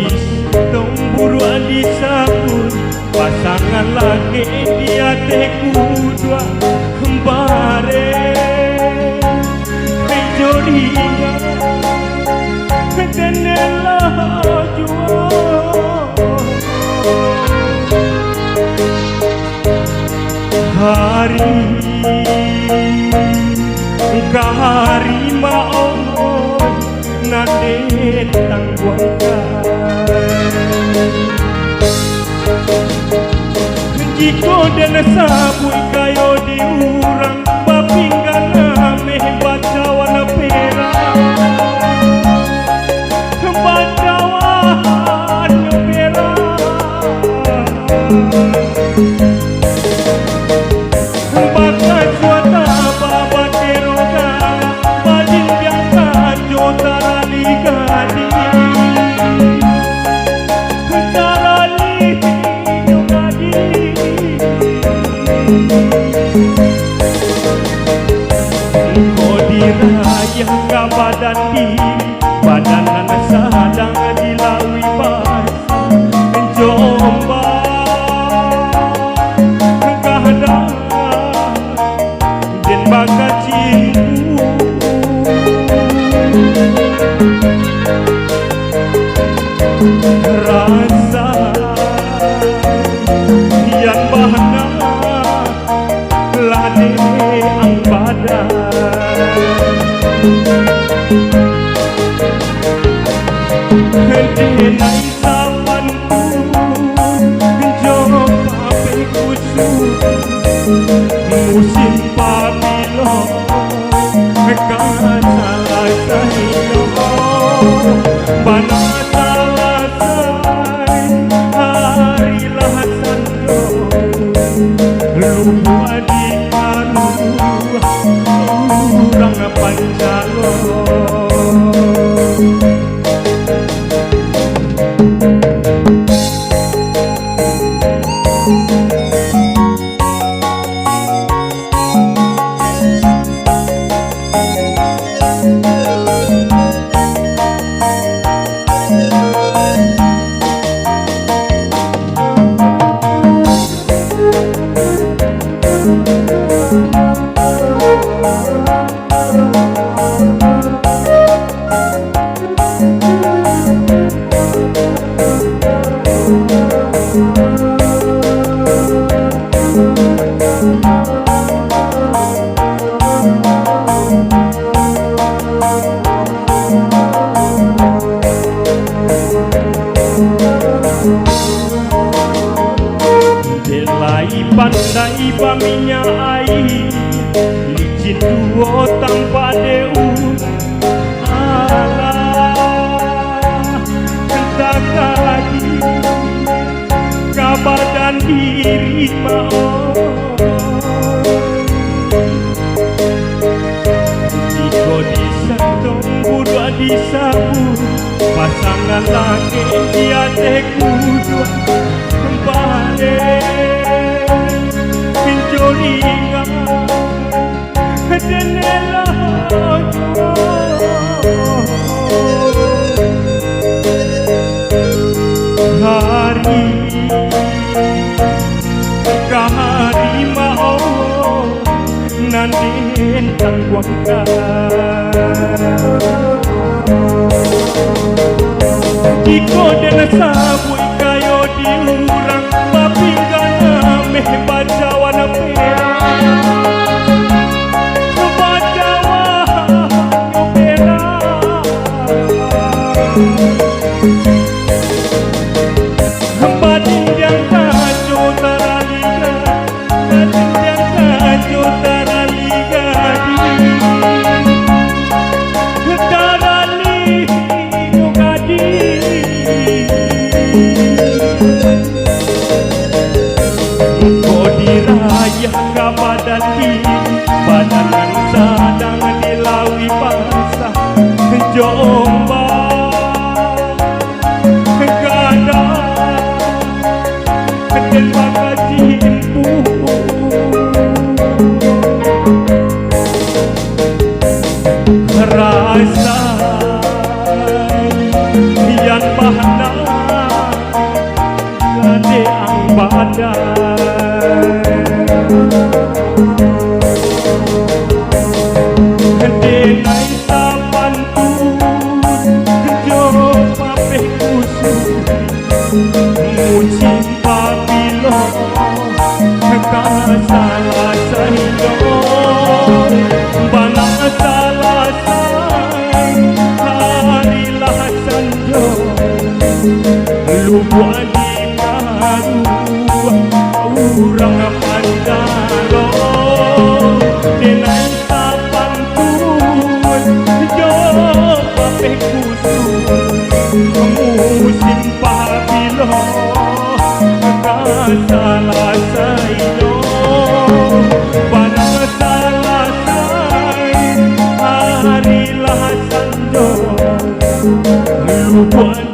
Godis tomburu disambut pasangan lagi dia teku dua kembare joringa kenela jua hari kahari mau nade tangguangkan jiko dan sabui kayo diurang papinggana meh baca warna perang baca warna perang baca cuata baba teroga badin biasa jotara ligadi yang ka badan diri badan anak sadang dilawi bahasa menjomba kahadang dan bakat cintu rasa yang bahana lade ang badan denai sawanku jok kape kusuk musim pabilo kan salah sayo bana salah say hari lahasan lupa di karu urang pancalo pandai paminya air licin duo tanpa deus alah entah lagi kabar dan diri mau jika disantong berdua disambut pasangan lagi dia teku dua kembali joringa denela hari kahari mau nandin tangguangkan jiko dan sabui kayo diurang papinggana meh baca warna perang baca warna perang badin yang kajo taraliga badin yang kajo taraliga di tarali gadi badai. Denai sapan tu jo papeh kusui musim pabilo ka salah sahido bana salah sai harilah sanjo lupa di baru urang pandalo denai sapan tu jo papeh kusui musim pabilo salah saido pada salah sai harilah sanjo lupa